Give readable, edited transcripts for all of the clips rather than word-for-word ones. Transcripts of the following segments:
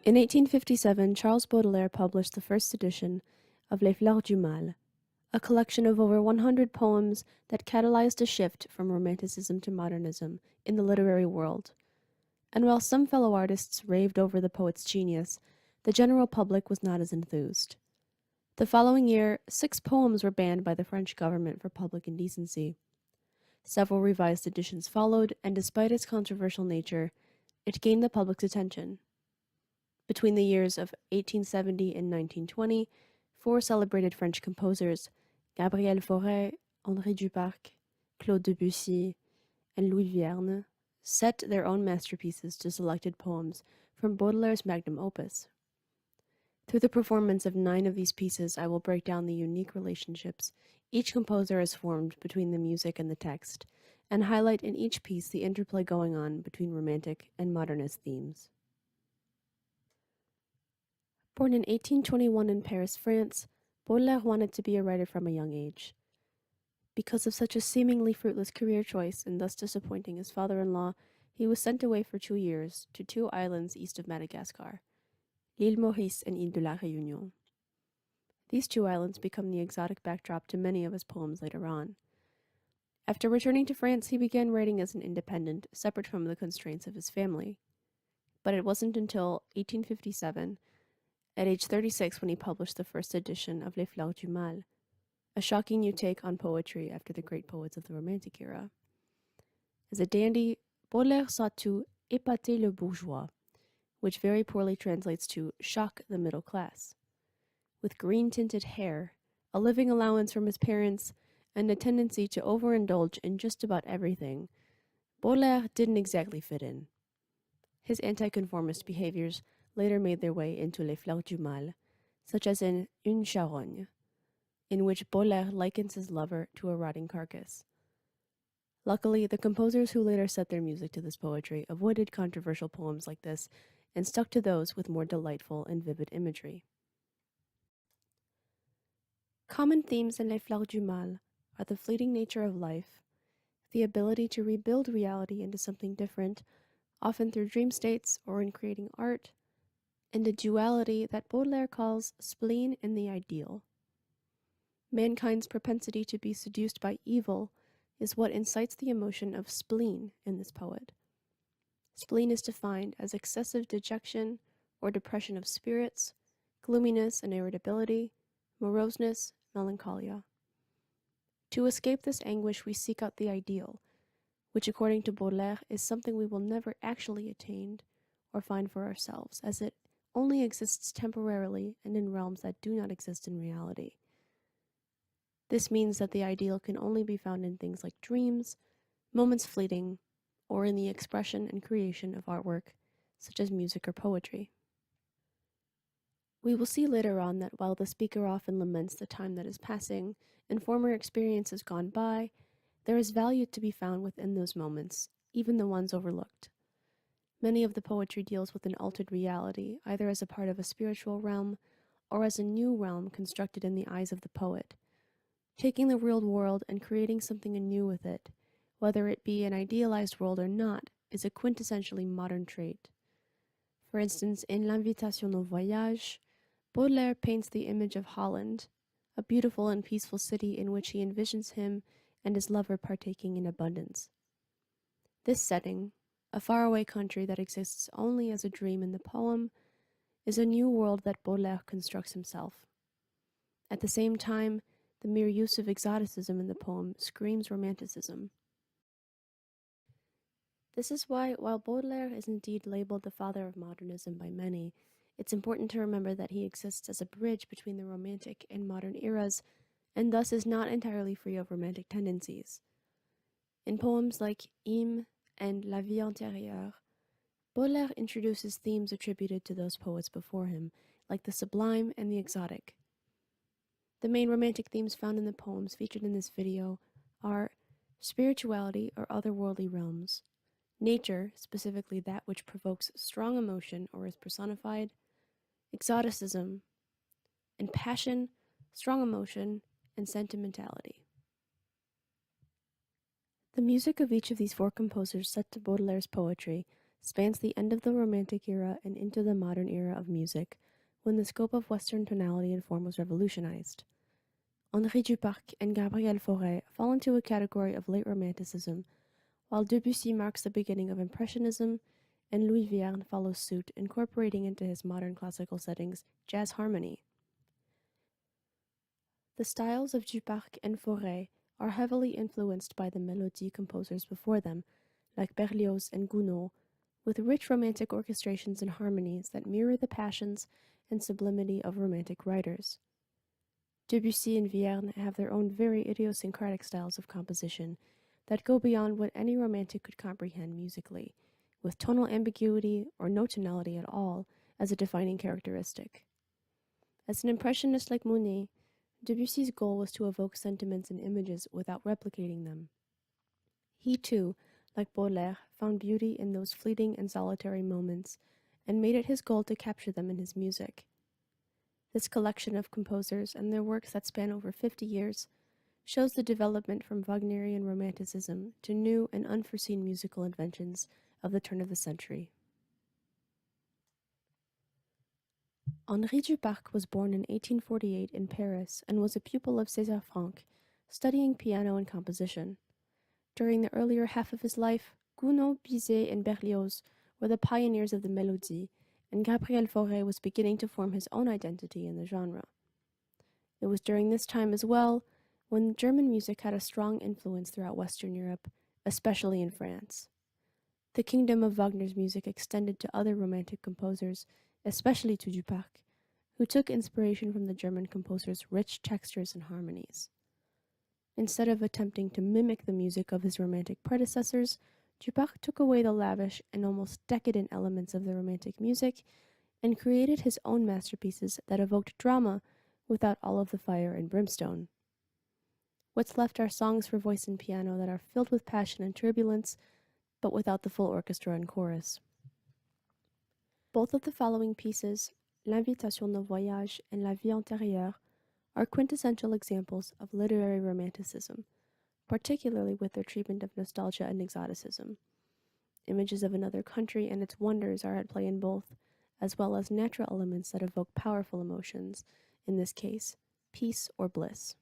In 1857, Charles Baudelaire published the first edition of Les Fleurs du Mal, a collection of over 100 poems that catalyzed a shift from Romanticism to modernism in the literary world. And while some fellow artists raved over the poet's genius, the general public was not as enthused. The following year, 6 poems were banned by the French government for public indecency. Several revised editions followed, and despite its controversial nature, it gained the public's attention. Between the years of 1870 and 1920, 4 celebrated French composers, Gabriel Fauré, Henri Duparc, Claude Debussy, and Louis Vierne, set their own masterpieces to selected poems from Baudelaire's magnum opus. Through the performance of 9 of these pieces, I will break down the unique relationships each composer has formed between the music and the text, and highlight in each piece the interplay going on between Romantic and modernist themes. Born in 1821 in Paris, France, Baudelaire wanted to be a writer from a young age. Because of such a seemingly fruitless career choice and thus disappointing his father-in-law, he was sent away for 2 years to 2 islands east of Madagascar, l'île Maurice and Île de la Réunion. These 2 islands become the exotic backdrop to many of his poems later on. After returning to France, he began writing as an independent, separate from the constraints of his family. But it wasn't until 1857, at age 36, when he published the first edition of Les Fleurs du Mal, a shocking new take on poetry after the great poets of the Romantic era. As a dandy, Baudelaire sought to épater le bourgeois, which very poorly translates to shock the middle class. With green-tinted hair, a living allowance from his parents, and a tendency to overindulge in just about everything, Baudelaire didn't exactly fit in. His anti-conformist behaviors later made their way into Les Fleurs du Mal, such as in Une charogne, in which Baudelaire likens his lover to a rotting carcass. Luckily, the composers who later set their music to this poetry avoided controversial poems like this and stuck to those with more delightful and vivid imagery. Common themes in Les Fleurs du Mal are the fleeting nature of life, the ability to rebuild reality into something different, often through dream states or in creating art, and a duality that Baudelaire calls spleen and the ideal. Mankind's propensity to be seduced by evil is what incites the emotion of spleen in this poet. Spleen is defined as excessive dejection or depression of spirits, gloominess and irritability, moroseness, melancholia. To escape this anguish, we seek out the ideal, which according to Baudelaire is something we will never actually attain or find for ourselves, as it only exists temporarily and in realms that do not exist in reality. This means that the ideal can only be found in things like dreams, moments fleeting, or in the expression and creation of artwork, such as music or poetry. We will see later on that while the speaker often laments the time that is passing and former experiences gone by, there is value to be found within those moments, even the ones overlooked. Many of the poetry deals with an altered reality, either as a part of a spiritual realm or as a new realm constructed in the eyes of the poet, taking the real world and creating something anew with it, whether it be an idealized world or not, is a quintessentially modern trait. For instance, in L'Invitation au Voyage, Baudelaire paints the image of Holland, a beautiful and peaceful city in which he envisions him and his lover partaking in abundance. This setting, a faraway country that exists only as a dream in the poem, is a new world that Baudelaire constructs himself. At the same time, the mere use of exoticism in the poem screams romanticism. This is why, while Baudelaire is indeed labeled the father of modernism by many, it's important to remember that he exists as a bridge between the Romantic and modern eras, and thus is not entirely free of romantic tendencies. In poems like Hymne and La Vie Antérieure, Baudelaire introduces themes attributed to those poets before him, like the sublime and the exotic. The main romantic themes found in the poems featured in this video are spirituality or otherworldly realms, nature, specifically that which provokes strong emotion or is personified, exoticism, and passion, strong emotion, and sentimentality. The music of each of these 4 composers set to Baudelaire's poetry spans the end of the Romantic era and into the modern era of music, when the scope of Western tonality and form was revolutionized. Henri Duparc and Gabriel Fauré fall into a category of late Romanticism, while Debussy marks the beginning of Impressionism, and Louis Vierne follows suit, incorporating into his modern classical settings jazz harmony. The styles of Duparc and Fauré are heavily influenced by the Mélodie composers before them, like Berlioz and Gounod, with rich romantic orchestrations and harmonies that mirror the passions and sublimity of romantic writers. Debussy and Vierne have their own very idiosyncratic styles of composition that go beyond what any romantic could comprehend musically, with tonal ambiguity or no tonality at all as a defining characteristic. As an impressionist like Monet, Debussy's goal was to evoke sentiments and images without replicating them. He too, like Baudelaire, found beauty in those fleeting and solitary moments and made it his goal to capture them in his music. This collection of composers and their works that span over 50 years shows the development from Wagnerian Romanticism to new and unforeseen musical inventions of the turn of the century. Henri Duparc was born in 1848 in Paris and was a pupil of César Franck, studying piano and composition. During the earlier half of his life, Gounod, Bizet, and Berlioz were the pioneers of the Mélodie, and Gabriel Fauré was beginning to form his own identity in the genre. It was during this time as well when German music had a strong influence throughout Western Europe, especially in France. The kingdom of Wagner's music extended to other Romantic composers, especially to Duparc, who took inspiration from the German composer's rich textures and harmonies. Instead of attempting to mimic the music of his Romantic predecessors, Duparc took away the lavish and almost decadent elements of the Romantic music and created his own masterpieces that evoked drama without all of the fire and brimstone. What's left are songs for voice and piano that are filled with passion and turbulence, but without the full orchestra and chorus. Both of the following pieces, L'Invitation au Voyage and La Vie Antérieure, are quintessential examples of literary romanticism, particularly with their treatment of nostalgia and exoticism. Images of another country and its wonders are at play in both, as well as natural elements that evoke powerful emotions, in this case, peace or bliss.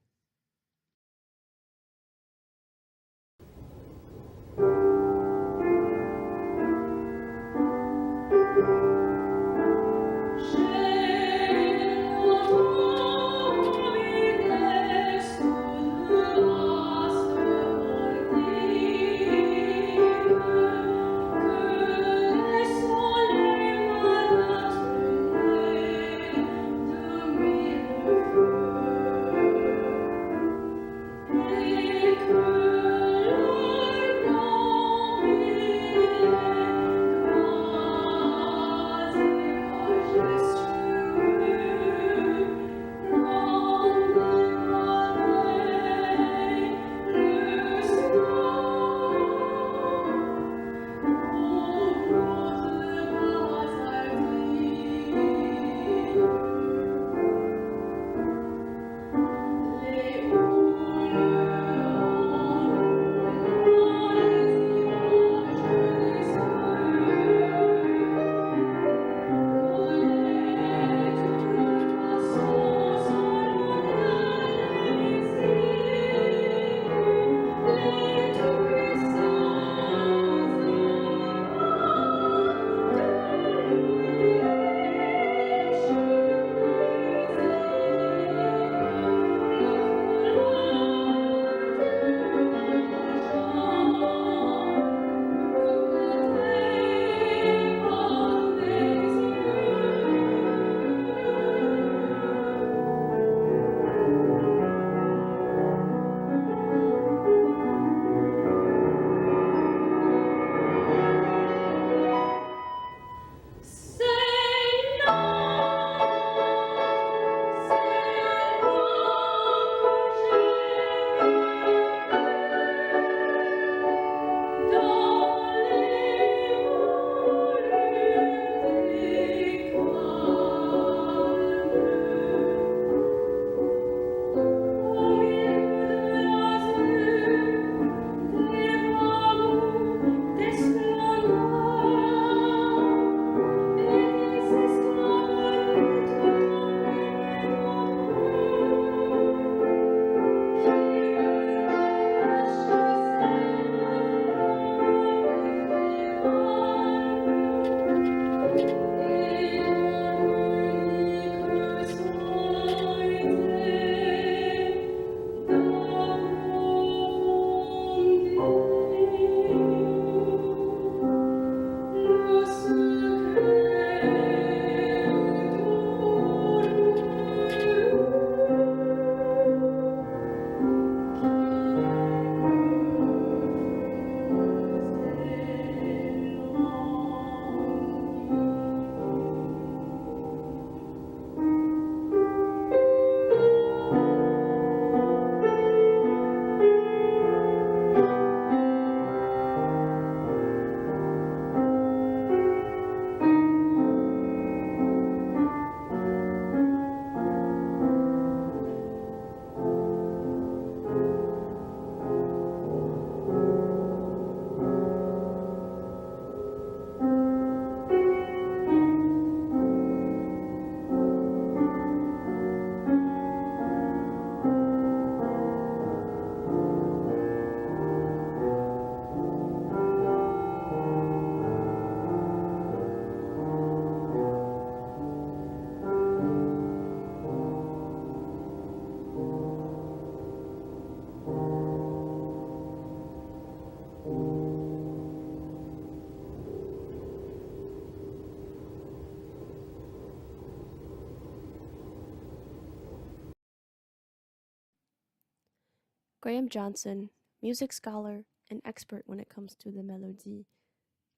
Graham Johnson, music scholar and expert when it comes to the Mélodie,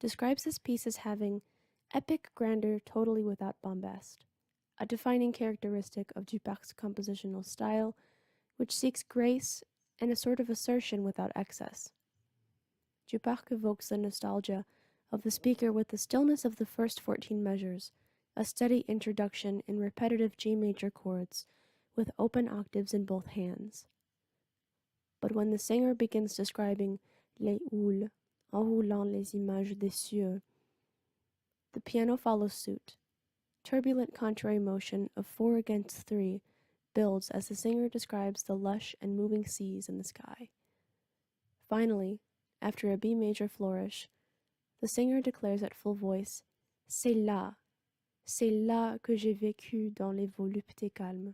describes this piece as having epic grandeur totally without bombast, a defining characteristic of Duparc's compositional style, which seeks grace and a sort of assertion without excess. Duparc evokes the nostalgia of the speaker with the stillness of the first 14 measures, a steady introduction in repetitive G major chords with open octaves in both hands. But when the singer begins describing les houles, enroulant les images des cieux, the piano follows suit. Turbulent contrary motion of 4 against 3 builds as the singer describes the lush and moving seas in the sky. Finally, after a B major flourish, the singer declares at full voice, c'est là que j'ai vécu dans les voluptés calmes.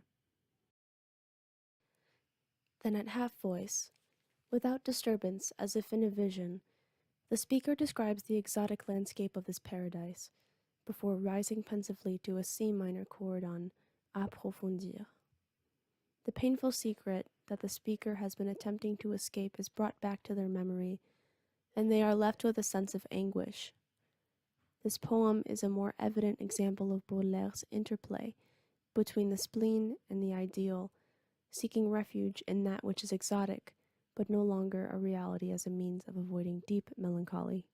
Then at half voice, without disturbance as if in a vision, the speaker describes the exotic landscape of this paradise, before rising pensively to a C minor chord on approfondir. The painful secret that the speaker has been attempting to escape is brought back to their memory, and they are left with a sense of anguish. This poem is a more evident example of Baudelaire's interplay between the spleen and the ideal, seeking refuge in that which is exotic, but no longer a reality as a means of avoiding deep melancholy.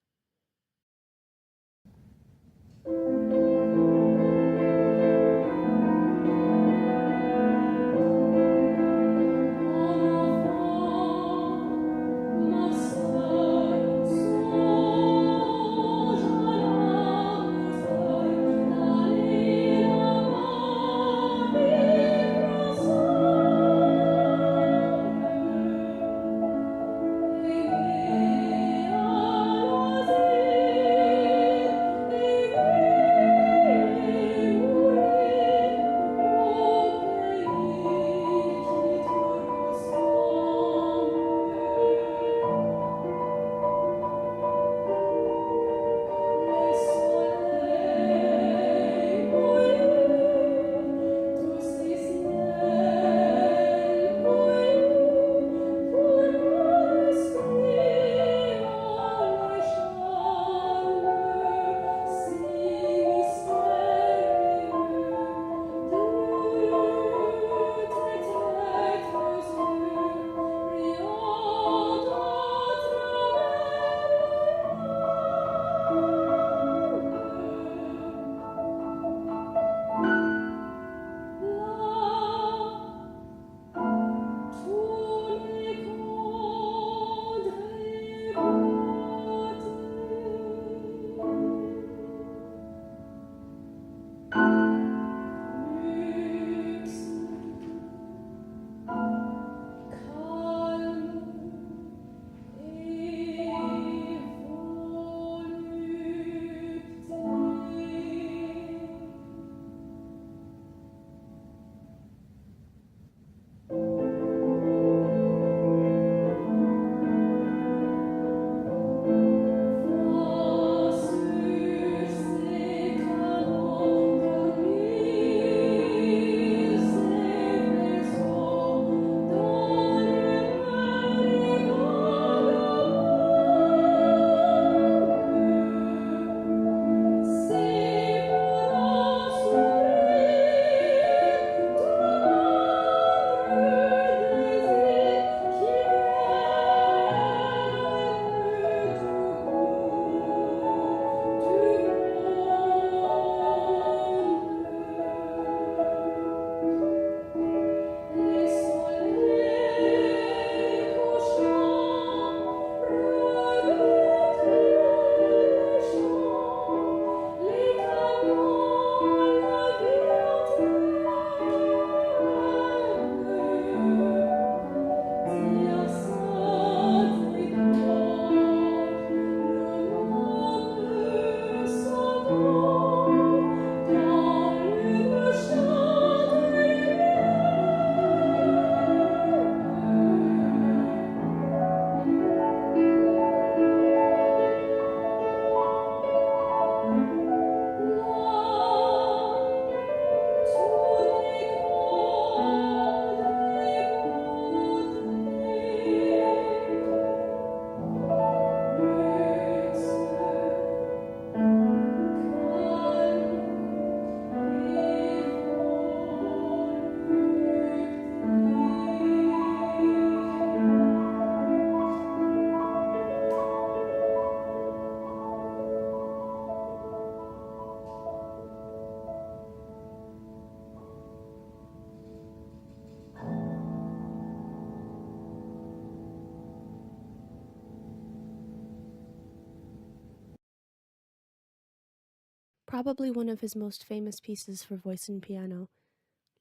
Probably one of his most famous pieces for voice and piano,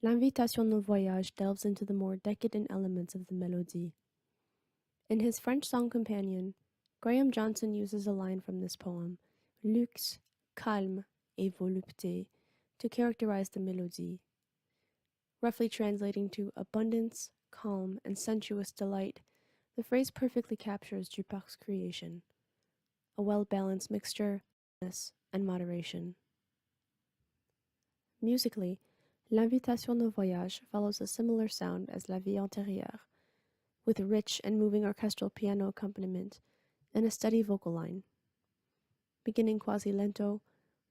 L'Invitation au Voyage delves into the more decadent elements of the Mélodie. In his French song companion, Graham Johnson uses a line from this poem, luxe, calme et volupté, to characterize the Mélodie. Roughly translating to abundance, calm, and sensuous delight, the phrase perfectly captures Duparc's creation, a well-balanced mixture of and moderation. Musically, L'Invitation au Voyage follows a similar sound as La Vie Antérieure, with rich and moving orchestral piano accompaniment and a steady vocal line. Beginning quasi lento,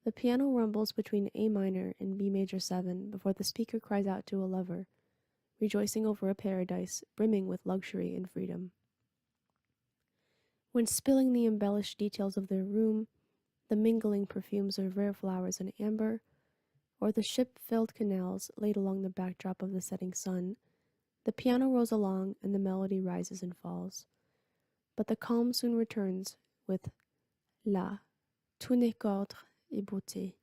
the piano rumbles between A minor and B major 7 before the speaker cries out to a lover, rejoicing over a paradise brimming with luxury and freedom. When spilling the embellished details of their room, the mingling perfumes of rare flowers and amber, or the ship-filled canals laid along the backdrop of the setting sun, the piano rolls along and the melody rises and falls. But the calm soon returns with là, tout n'est qu'ordre et beauté,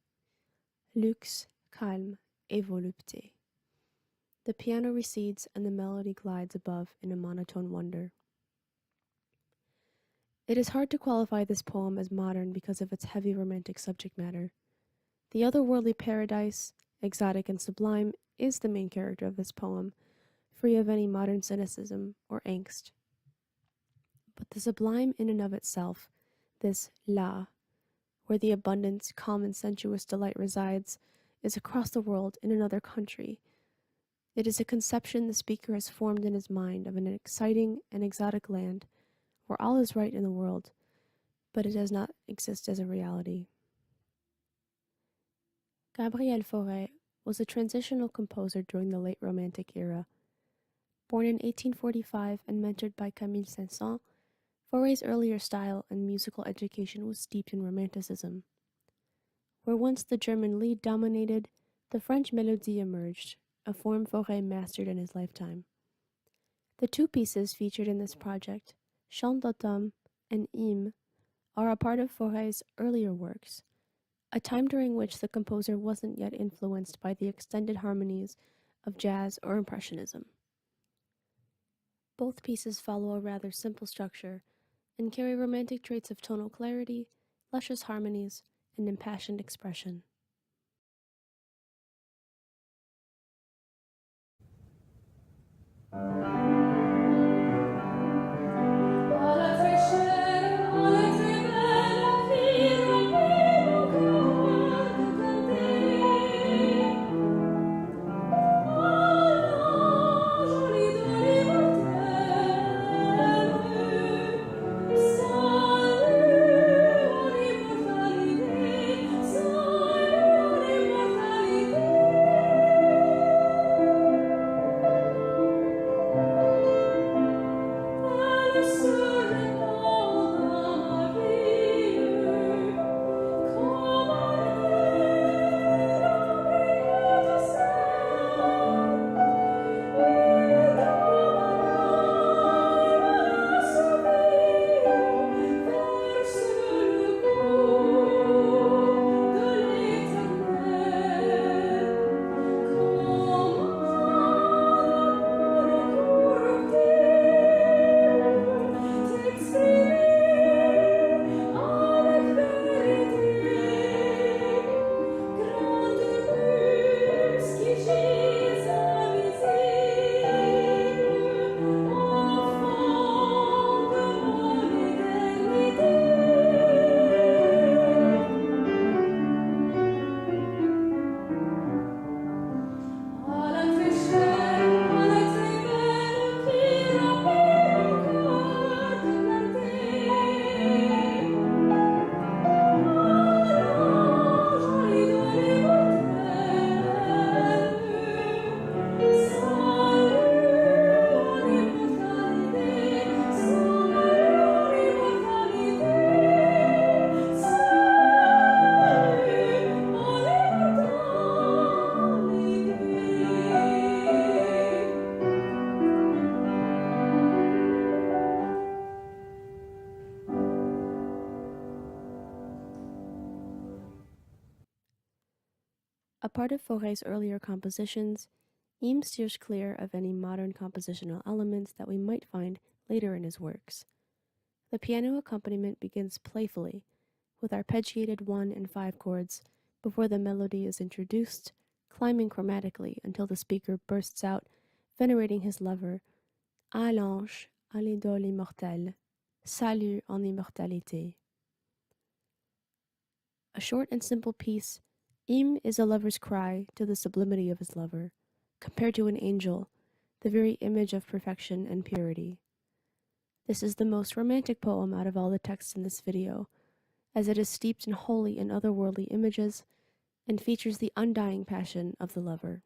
luxe, calme et volupté. The piano recedes and the melody glides above in a monotone wonder. It is hard to qualify this poem as modern because of its heavy romantic subject matter. The otherworldly paradise, exotic and sublime, is the main character of this poem, free of any modern cynicism or angst. But the sublime in and of itself, this là, where the abundance, calm, and sensuous delight resides, is across the world in another country. It is a conception the speaker has formed in his mind of an exciting and exotic land where all is right in the world, but it does not exist as a reality. Gabriel Fauré was a transitional composer during the late Romantic era. Born in 1845 and mentored by Camille Saint-Saëns, Fauré's earlier style and musical education was steeped in Romanticism. Where once the German Lied dominated, the French Mélodie emerged, a form Fauré mastered in his lifetime. The two pieces featured in this project, Chant d'automne and Hymne, are a part of Fauré's earlier works, a time during which the composer wasn't yet influenced by the extended harmonies of jazz or impressionism. Both pieces follow a rather simple structure and carry romantic traits of tonal clarity, luscious harmonies, and impassioned expression. part of Fauré's earlier compositions, Eames steers clear of any modern compositional elements that we might find later in his works. The piano accompaniment begins playfully, with arpeggiated 1 and 5 chords before the melody is introduced, climbing chromatically until the speaker bursts out, venerating his lover, à l'ange, à l'idole immortelle, salut en immortalité. A short and simple piece, Im is a lover's cry to the sublimity of his lover, compared to an angel, the very image of perfection and purity. This is the most romantic poem out of all the texts in this video, as it is steeped in holy and otherworldly images and features the undying passion of the lover.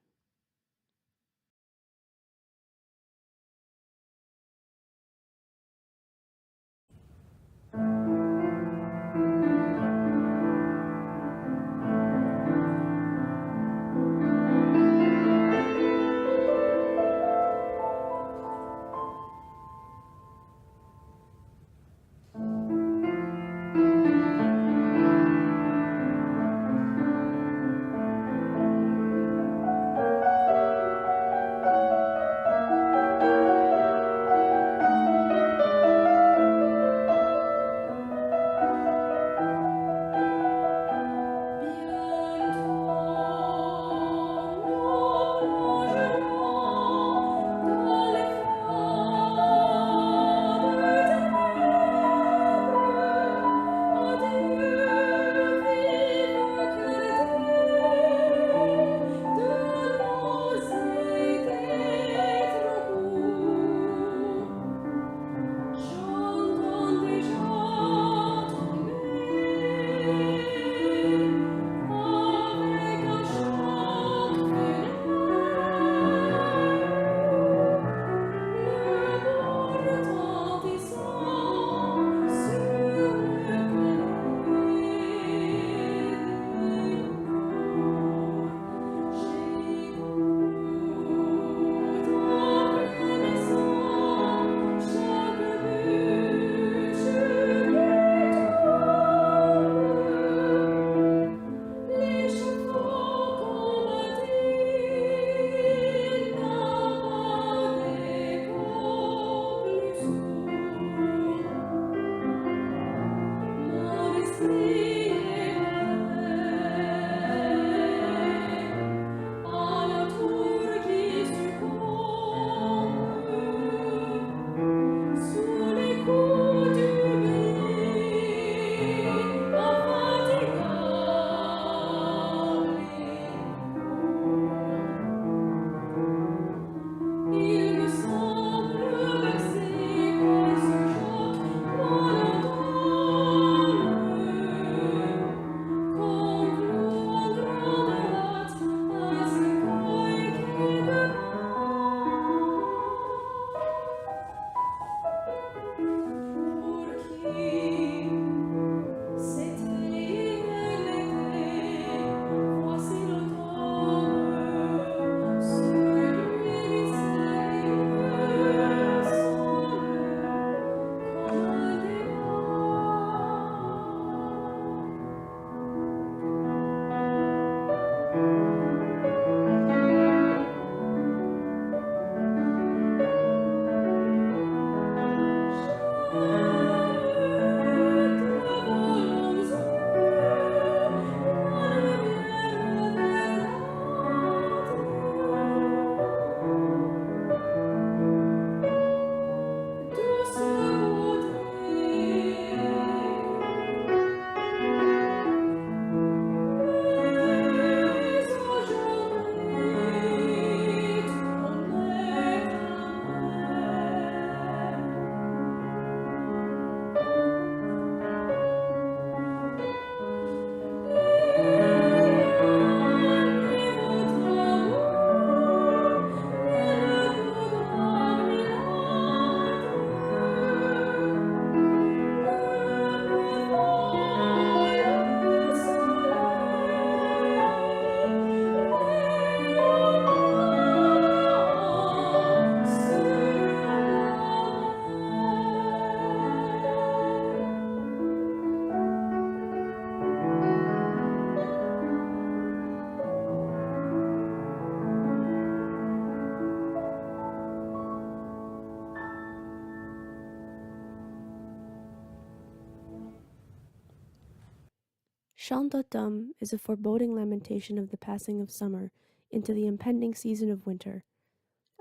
Chant d'automne is a foreboding lamentation of the passing of summer into the impending season of winter,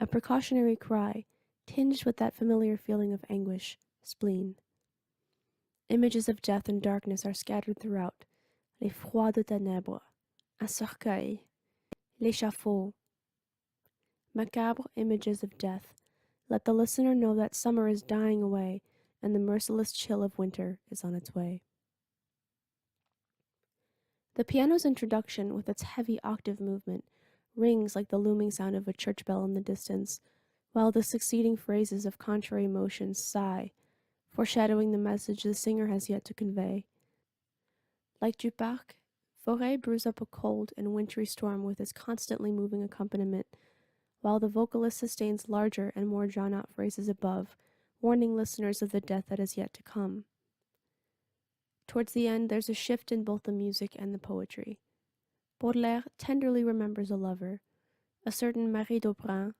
a precautionary cry tinged with that familiar feeling of anguish, spleen. Images of death and darkness are scattered throughout. Les froids de ténèbres, un cercueil, l'échafaud. Macabre images of death let the listener know that summer is dying away and the merciless chill of winter is on its way. The piano's introduction, with its heavy octave movement, rings like the looming sound of a church bell in the distance, while the succeeding phrases of contrary motions sigh, foreshadowing the message the singer has yet to convey. Like Du Parc, Fauré brews up a cold and wintry storm with his constantly moving accompaniment, while the vocalist sustains larger and more drawn-out phrases above, warning listeners of the death that is yet to come. Towards the end, there's a shift in both the music and the poetry. Baudelaire tenderly remembers a lover, a certain Marie d'Aubrun,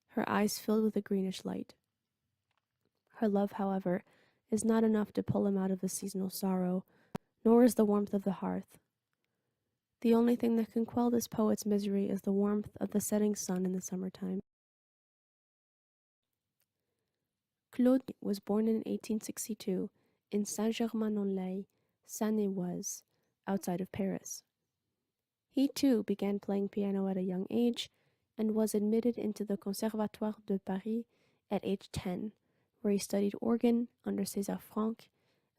her eyes filled with a greenish light. Her love, however, is not enough to pull him out of the seasonal sorrow, nor is the warmth of the hearth. The only thing that can quell this poet's misery is the warmth of the setting sun in the summertime. Claude was born in 1862 in Saint-Germain-en-Laye, Seine-et-Oise, outside of Paris. He too began playing piano at a young age and was admitted into the Conservatoire de Paris at age 10, where he studied organ under César Franck,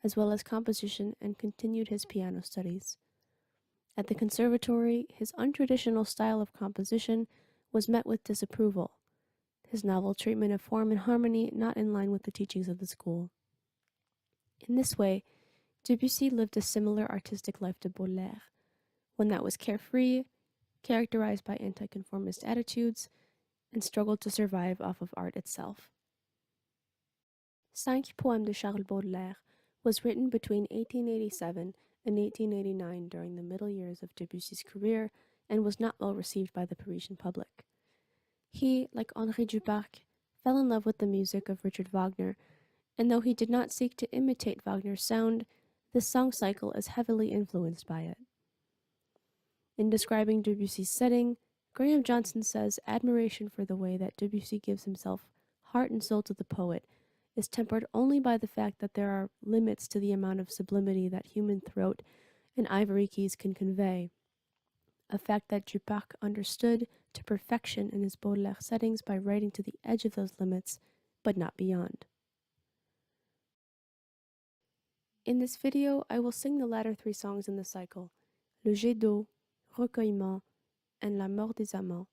as well as composition, and continued his piano studies. At the conservatory, his untraditional style of composition was met with disapproval, his novel treatment of form and harmony not in line with the teachings of the school. In this way, Debussy lived a similar artistic life to Baudelaire, one that was carefree, characterized by anti-conformist attitudes, and struggled to survive off of art itself. Cinq Poèmes de Charles Baudelaire was written between 1887 and 1889 during the middle years of Debussy's career and was not well received by the Parisian public. He, like Henri Du Parc, fell in love with the music of Richard Wagner, and though he did not seek to imitate Wagner's sound, this song cycle is heavily influenced by it. In describing Debussy's setting, Graham Johnson says admiration for the way that Debussy gives himself heart and soul to the poet is tempered only by the fact that there are limits to the amount of sublimity that human throat and ivory keys can convey, a fact that Du Parc understood to perfection in his Baudelaire settings by writing to the edge of those limits, but not beyond. In this video, I will sing the latter three songs in the cycle, Le Jet d'eau, Recueillement, and La Mort des Amants.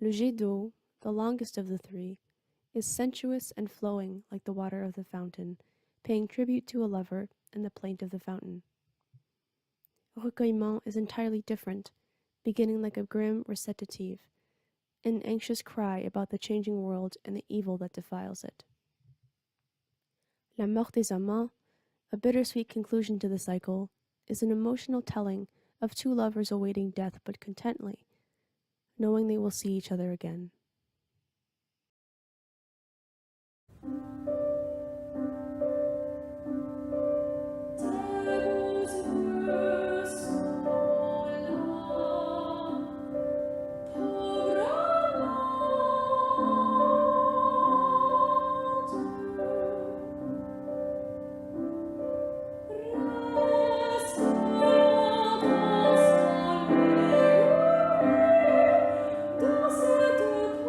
Le Jet d'eau, the longest of the three, is sensuous and flowing like the water of the fountain, paying tribute to a lover and the plaint of the fountain. Recueillement is entirely different, beginning like a grim recitative, an anxious cry about the changing world and the evil that defiles it. La Mort des Amants, a bittersweet conclusion to the cycle, is an emotional telling of two lovers awaiting death but contently, knowing they will see each other again. Dans cette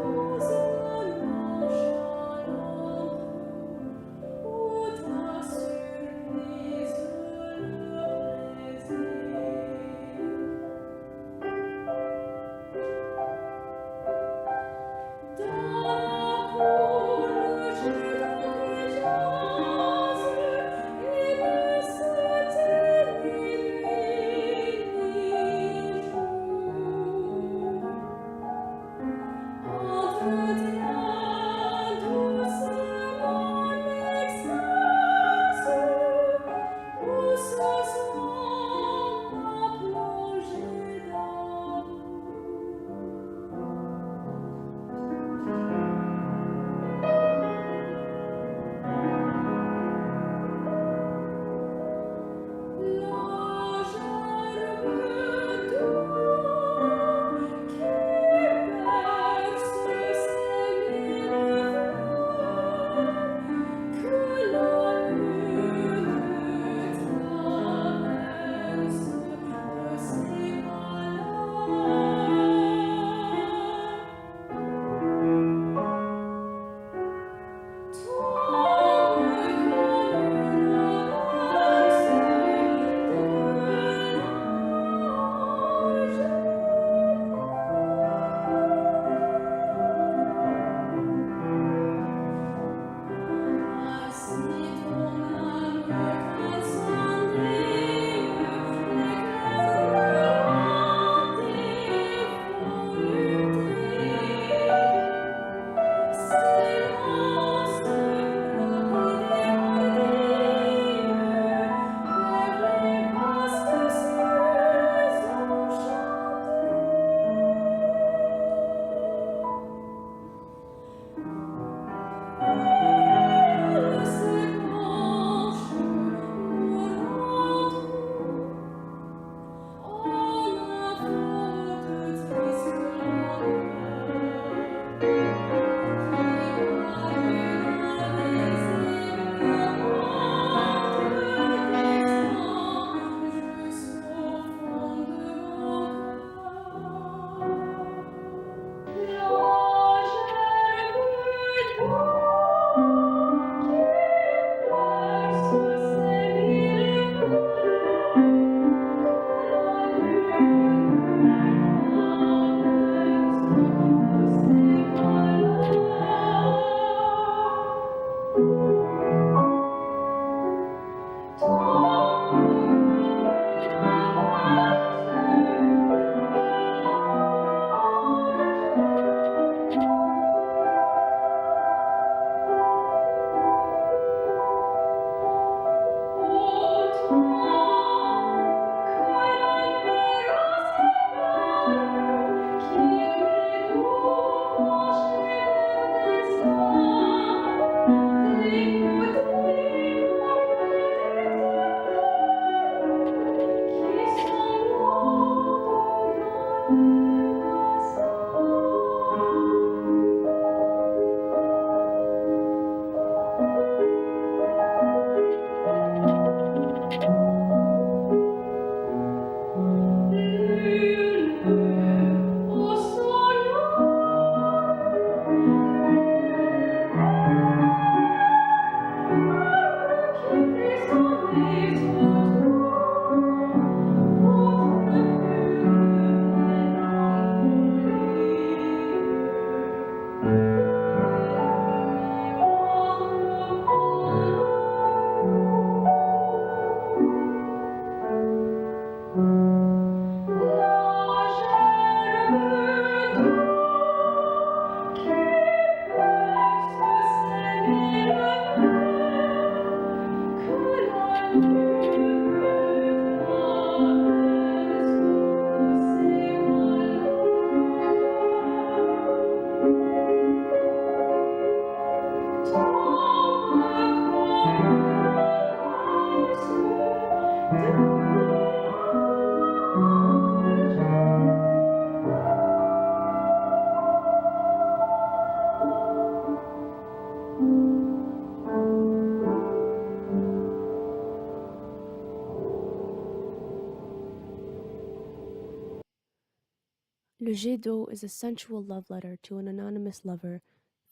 jet d'eau is a sensual love letter to an anonymous lover,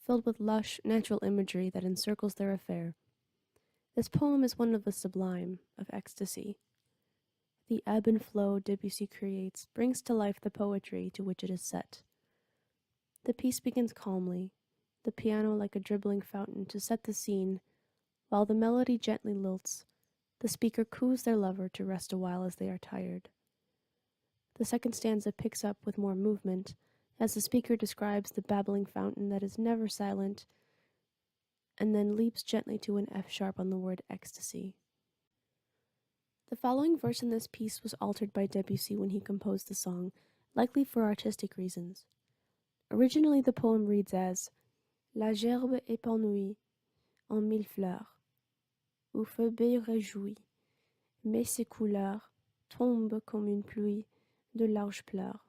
filled with lush, natural imagery that encircles their affair. This poem is one of the sublime, of ecstasy. The ebb and flow Debussy creates brings to life the poetry to which it is set. The piece begins calmly, the piano like a dribbling fountain to set the scene, while the melody gently lilts. The speaker coos their lover to rest a while as they are tired. The second stanza picks up with more movement, as the speaker describes the babbling fountain that is never silent, and then leaps gently to an F sharp on the word ecstasy. The following verse in this piece was altered by Debussy when he composed the song, likely for artistic reasons. Originally the poem reads as La gerbe épanouie en mille fleurs, où Phoebé réjouit, mais ses couleurs tombent comme une pluie de larges pleurs.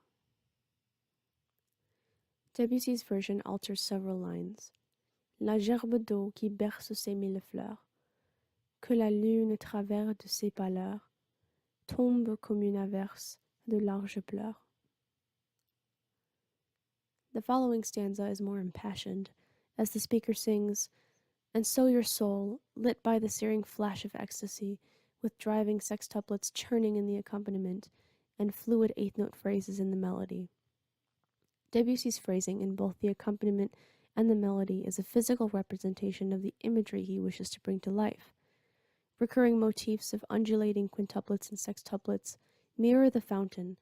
Debussy's version alters several lines. La gerbe d'eau qui berce ses mille fleurs, que la lune travers de ses pâleurs, tombe comme une averse de larges pleurs. The following stanza is more impassioned, as the speaker sings, and so your soul, lit by the searing flash of ecstasy, with driving sextuplets churning in the accompaniment, and fluid eighth-note phrases in the melody. Debussy's phrasing in both the accompaniment and the melody is a physical representation of the imagery he wishes to bring to life. Recurring motifs of undulating quintuplets and sextuplets mirror the fountain,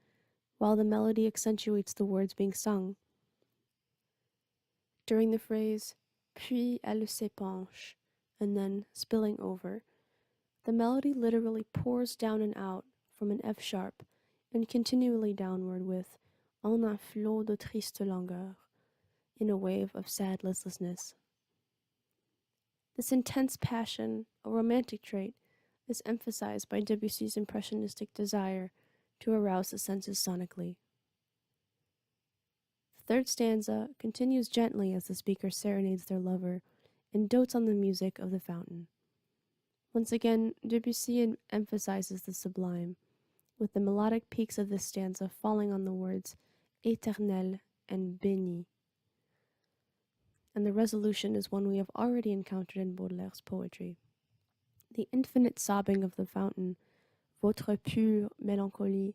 while the melody accentuates the words being sung. During the phrase, puis elle s'épanche, and then spilling over, the melody literally pours down and out from an F sharp and continually downward with en un flot de triste langueur, in a wave of sad listlessness. This intense passion, a romantic trait, is emphasized by Debussy's impressionistic desire to arouse the senses sonically. The third stanza continues gently as the speaker serenades their lover and dotes on the music of the fountain. Once again, Debussy emphasizes the sublime, with the melodic peaks of this stanza falling on the words éternel and béni. And the resolution is one we have already encountered in Baudelaire's poetry. The infinite sobbing of the fountain, votre pure mélancolie,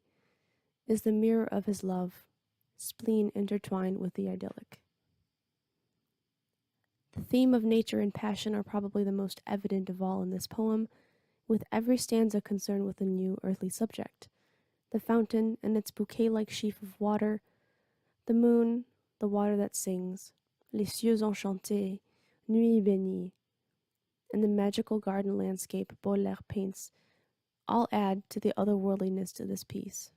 is the mirror of his love, spleen intertwined with the idyllic. The theme of nature and passion are probably the most evident of all in this poem, with every stanza concerned with a new earthly subject. The fountain and its bouquet-like sheaf of water, the moon, the water that sings, les cieux enchantés, nuit bénie, and the magical garden landscape Baudelaire paints all add to the otherworldliness to this piece.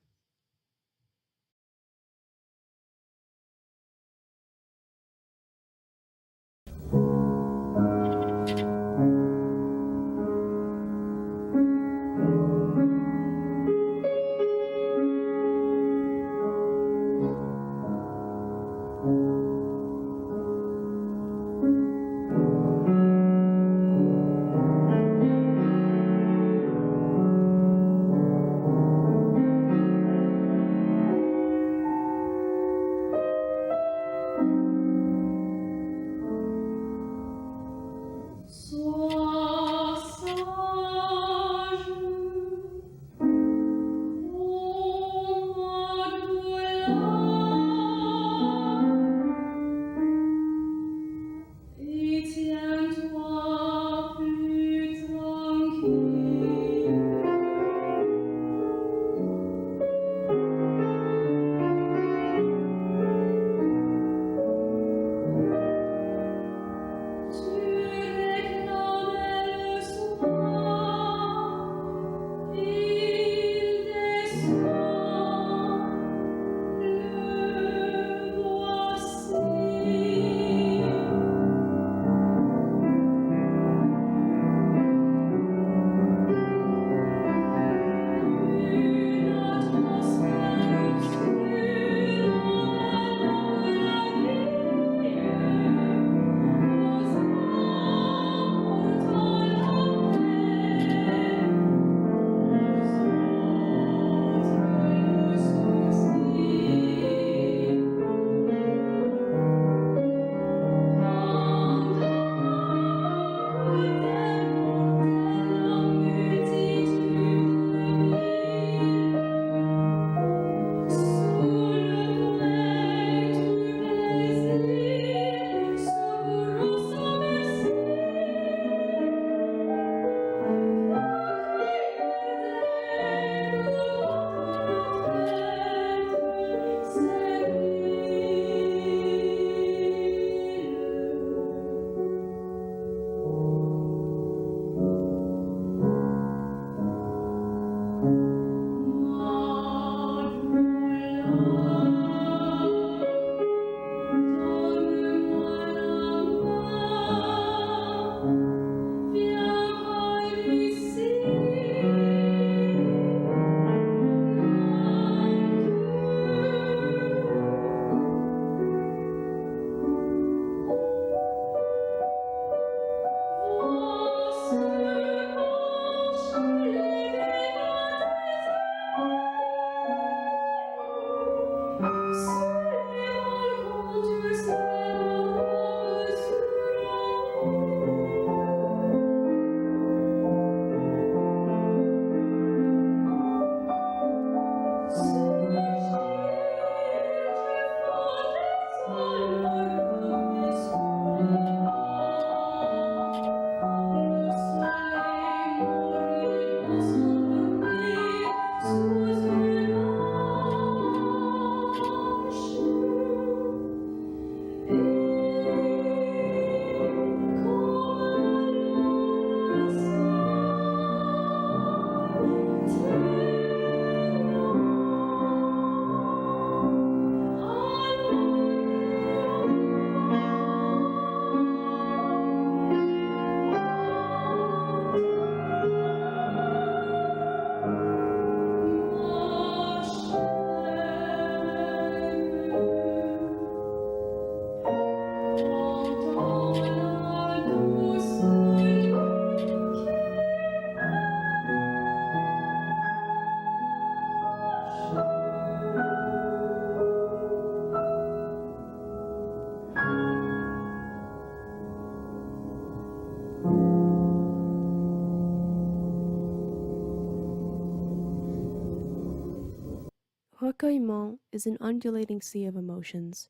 recueillement is an undulating sea of emotions.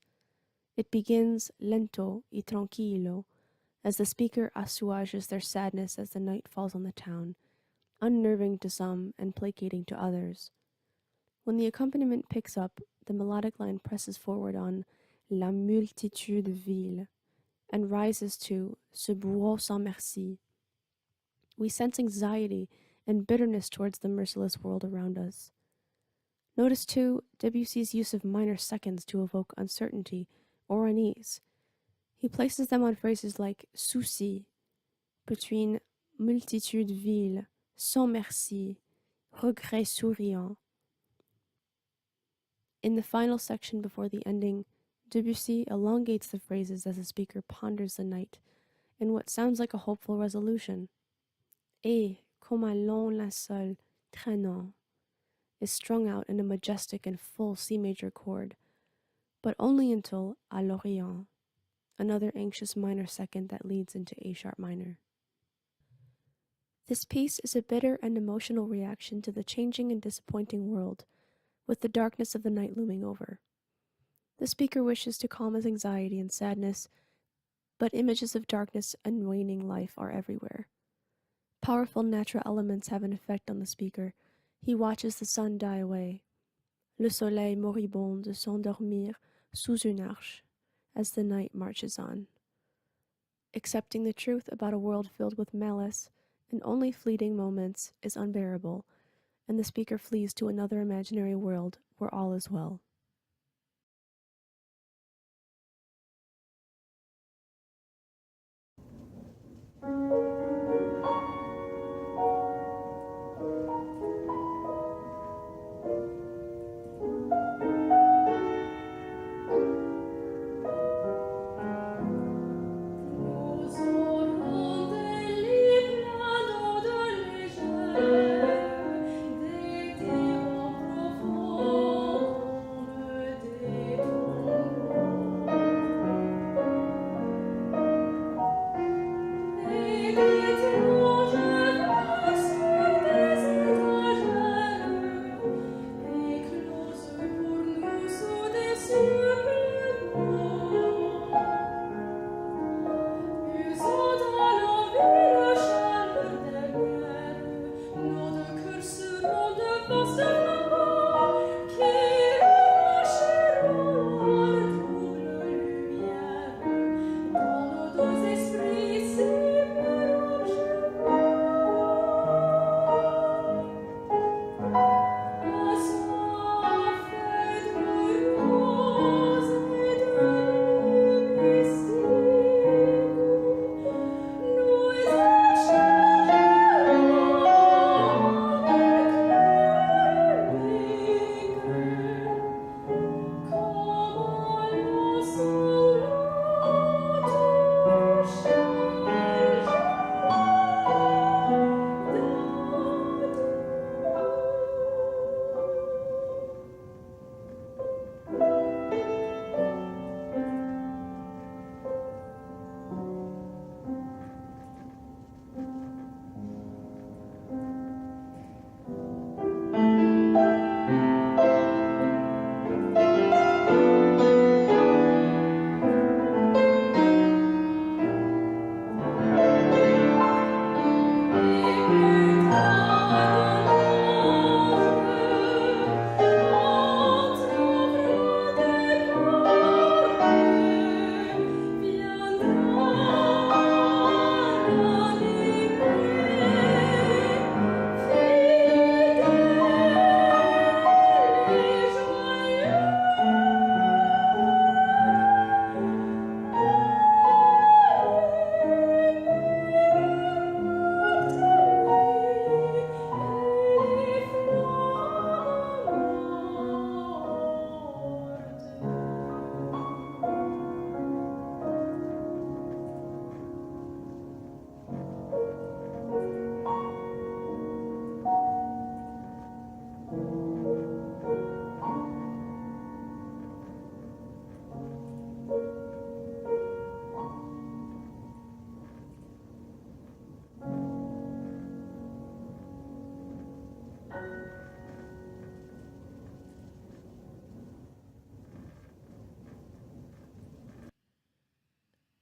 It begins lento y tranquilo as the speaker assuages their sadness as the night falls on the town, unnerving to some and placating to others. When the accompaniment picks up, the melodic line presses forward on La multitude ville and rises to Ce bourreau sans merci. We sense anxiety and bitterness towards the merciless world around us. Notice too Debussy's use of minor seconds to evoke uncertainty or unease. He places them on phrases like souci, between multitude ville, sans merci, regret souriant. In the final section before the ending, Debussy elongates the phrases as the speaker ponders the night in what sounds like a hopeful resolution. Et, comme un long linceul traînant, is strung out in a majestic and full C major chord, but only until à l'Orient, another anxious minor second that leads into A sharp minor. This piece is a bitter and emotional reaction to the changing and disappointing world, with the darkness of the night looming over. The speaker wishes to calm his anxiety and sadness, but images of darkness and waning life are everywhere. Powerful natural elements have an effect on the speaker. He watches the sun die away. Le soleil moribond de s'endormir sous une arche, as the night marches on. Accepting the truth about a world filled with malice and only fleeting moments is unbearable, and the speaker flees to another imaginary world where all is well.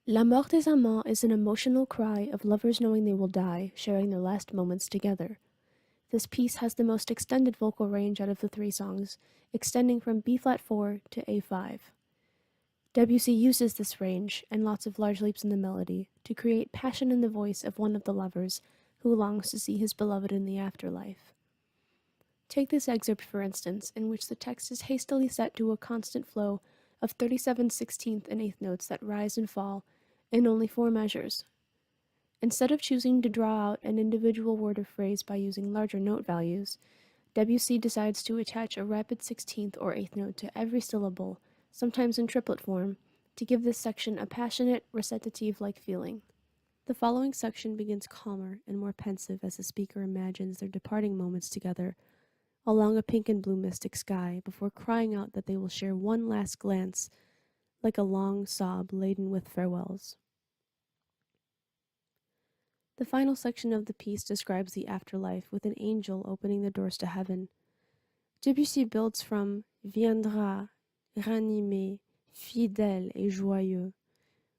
La mort des amants is an emotional cry of lovers knowing they will die, sharing their last moments together. This piece has the most extended vocal range out of the three songs, extending from B flat 4 to A5. Debussy uses this range, and lots of large leaps in the melody, to create passion in the voice of one of the lovers who longs to see his beloved in the afterlife. Take this excerpt, for instance, in which the text is hastily set to a constant flow of 37 16th and 8th notes that rise and fall in only 4 measures. Instead of choosing to draw out an individual word or phrase by using larger note values, Debussy decides to attach a rapid 16th or 8th note to every syllable, sometimes in triplet form, to give this section a passionate, recitative-like feeling. The following section begins calmer and more pensive as the speaker imagines their departing moments together along a pink and blue mystic sky before crying out that they will share one last glance, like a long sob laden with farewells. The final section of the piece describes the afterlife with an angel opening the doors to heaven. Debussy builds from viendra, ranimé, fidèle et joyeux,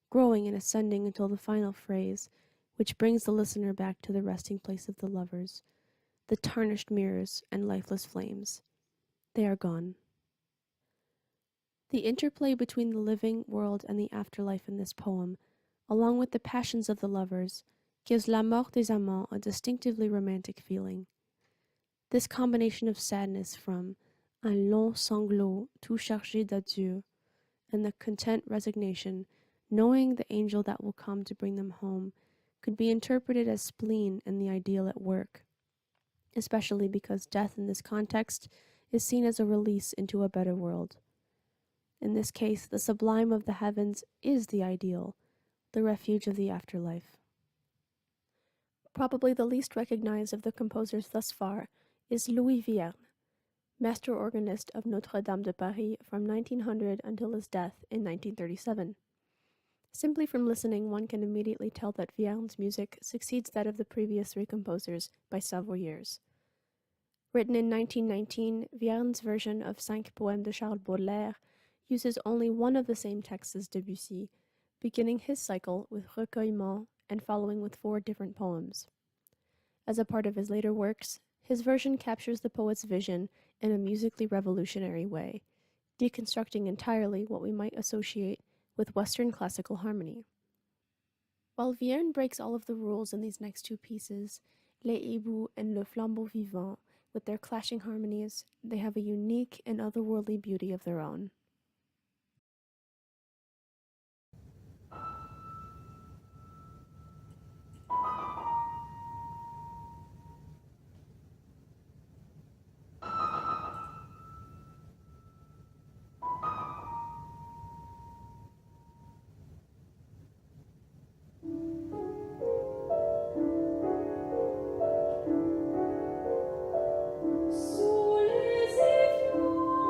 growing and ascending until the final phrase, which brings the listener back to the resting place of the lovers, the tarnished mirrors and lifeless flames. They are gone. The interplay between the living world and the afterlife in this poem, along with the passions of the lovers, gives La Mort des Amants a distinctively romantic feeling. This combination of sadness from un long sanglot tout chargé d'adieu and the content resignation, knowing the angel that will come to bring them home, could be interpreted as spleen and the ideal at work, especially because death in this context is seen as a release into a better world. In this case, the sublime of the heavens is the ideal, the refuge of the afterlife. Probably the least recognized of the composers thus far is Louis Vierne, master organist of Notre-Dame de Paris from 1900 until his death in 1937. Simply from listening, one can immediately tell that Vierne's music succeeds that of the previous three composers by several years. Written in 1919, Vierne's version of Cinq Poèmes de Charles Baudelaire uses only one of the same texts as Debussy, beginning his cycle with Recueillement and following with 4 different poems. As a part of his later works, his version captures the poet's vision in a musically revolutionary way, deconstructing entirely what we might associate with Western classical harmony. While Vierne breaks all of the rules in these next 2 pieces, Les Hiboux and Le Flambeau Vivant, with their clashing harmonies, they have a unique and otherworldly beauty of their own. Sous les effluents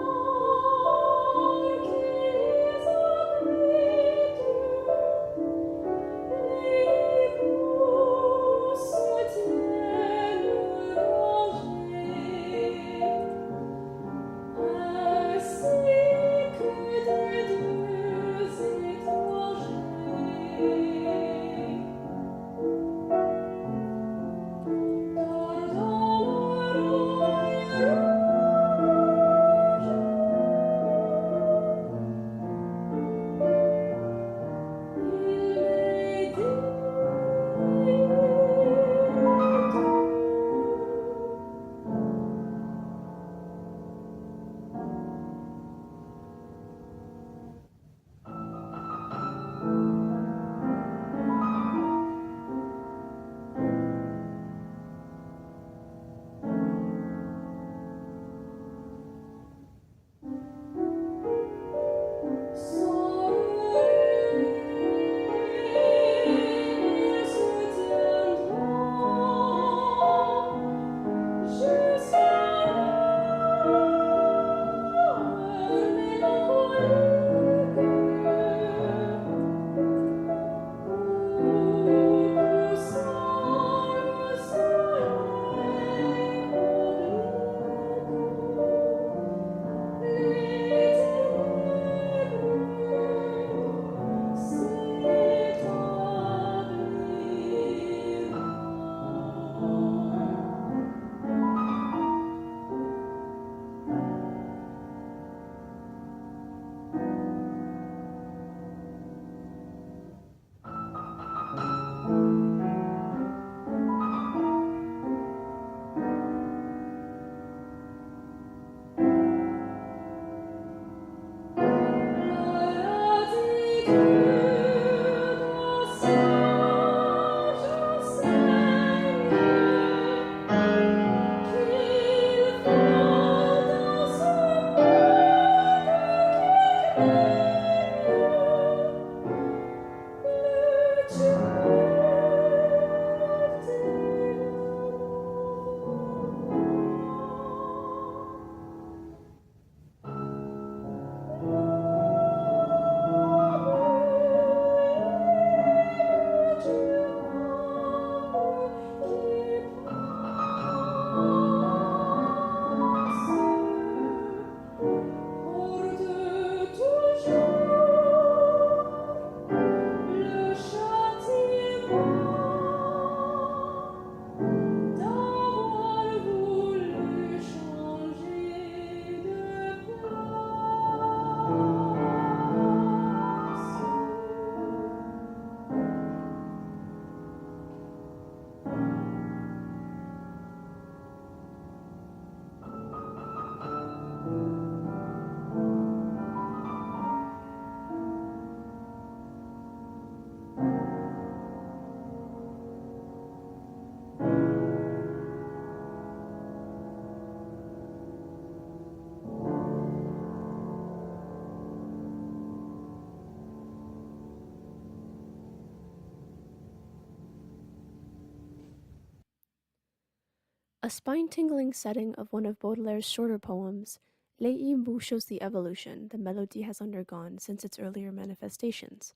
A spine-tingling setting of one of Baudelaire's shorter poems, Les Hiboux shows the evolution the Mélodie has undergone since its earlier manifestations.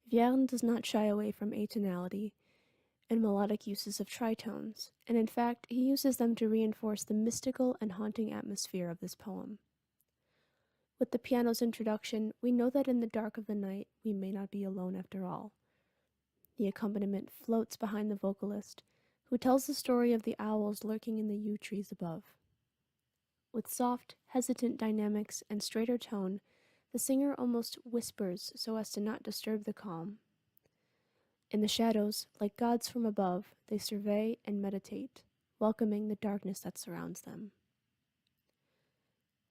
Vierne does not shy away from atonality and melodic uses of tritones, and in fact, he uses them to reinforce the mystical and haunting atmosphere of this poem. With the piano's introduction, we know that in the dark of the night, we may not be alone after all. The accompaniment floats behind the vocalist, who tells the story of the owls lurking in the yew trees above. With soft, hesitant dynamics and straighter tone, the singer almost whispers so as to not disturb the calm. In the shadows, like gods from above, they survey and meditate, welcoming the darkness that surrounds them.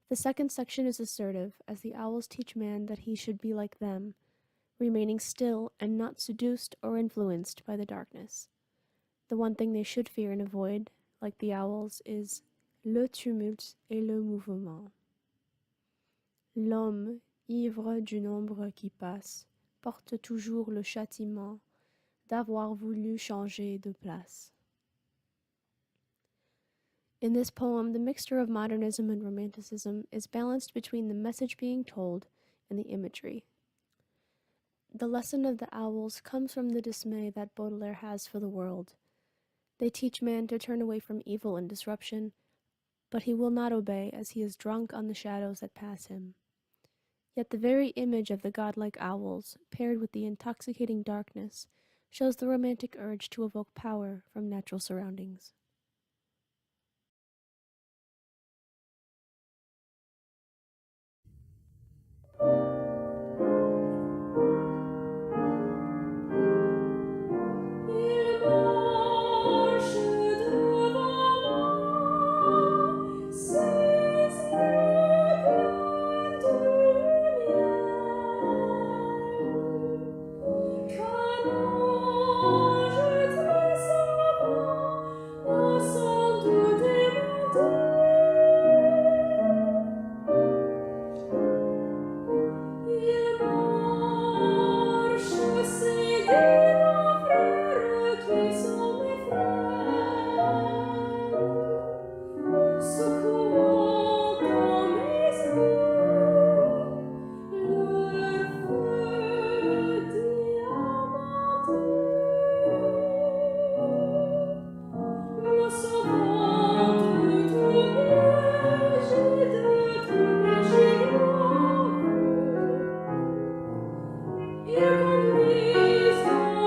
The second section is assertive, as the owls teach man that he should be like them, remaining still and not seduced or influenced by the darkness. The one thing they should fear and avoid, like the owls, is le tumulte et le mouvement. L'homme, ivre d'une ombre qui passe, porte toujours le châtiment d'avoir voulu changer de place. In this poem, the mixture of modernism and romanticism is balanced between the message being told and the imagery. The lesson of the owls comes from the dismay that Baudelaire has for the world. They teach man to turn away from evil and disruption, but he will not obey as he is drunk on the shadows that pass him. Yet the very image of the godlike owls, paired with the intoxicating darkness, shows the romantic urge to evoke power from natural surroundings. Ils conduisent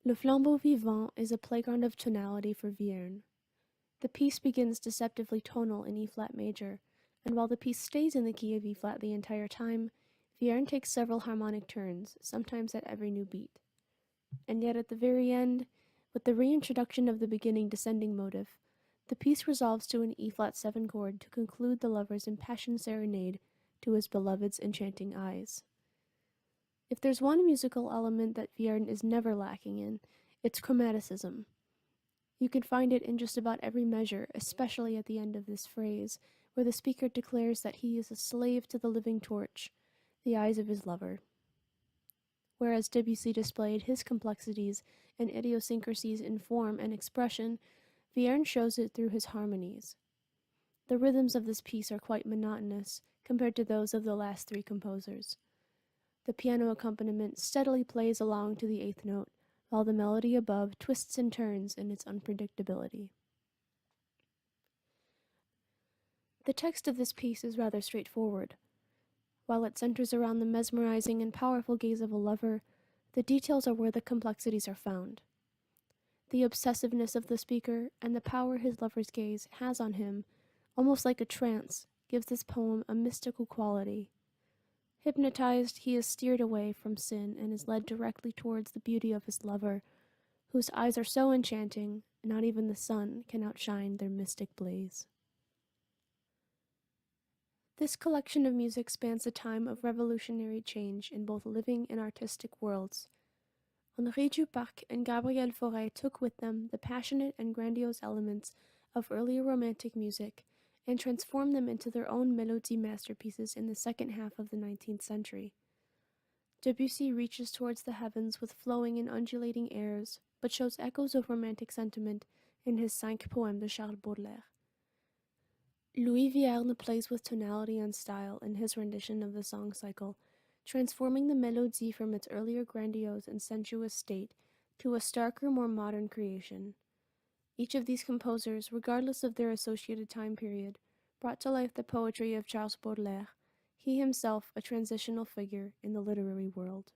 Le Flambeau Vivant is a playground of tonality for Vierne. The piece begins deceptively tonal in E-flat major, and while the piece stays in the key of E-flat the entire time, Vierne takes several harmonic turns, sometimes at every new beat. And yet at the very end, with the reintroduction of the beginning descending motive, the piece resolves to an E-flat 7 chord to conclude the lover's impassioned serenade to his beloved's enchanting eyes. If there's one musical element that Vierne is never lacking in, it's chromaticism. You can find it in just about every measure, especially at the end of this phrase, where the speaker declares that he is a slave to the living torch, the eyes of his lover. Whereas Debussy displayed his complexities and idiosyncrasies in form and expression, Vierne shows it through his harmonies. The rhythms of this piece are quite monotonous compared to those of the last three composers. The piano accompaniment steadily plays along to the eighth note, while the melody above twists and turns in its unpredictability. The text of this piece is rather straightforward. While it centers around the mesmerizing and powerful gaze of a lover, the details are where the complexities are found. The obsessiveness of the speaker and the power his lover's gaze has on him, almost like a trance, gives this poem a mystical quality. Hypnotized, he is steered away from sin and is led directly towards the beauty of his lover, whose eyes are so enchanting, not even the sun can outshine their mystic blaze. This collection of music spans a time of revolutionary change in both living and artistic worlds. Henri Duparc and Gabriel Fauré took with them the passionate and grandiose elements of earlier Romantic music and transformed them into their own Mélodie masterpieces in the second half of the 19th century. Debussy reaches towards the heavens with flowing and undulating airs, but shows echoes of Romantic sentiment in his 5 Poèmes de Charles Baudelaire. Louis Vierne plays with tonality and style in his rendition of the song cycle, transforming the Mélodie from its earlier grandiose and sensuous state to a starker, more modern creation. Each of these composers, regardless of their associated time period, brought to life the poetry of Charles Baudelaire, he himself a transitional figure in the literary world.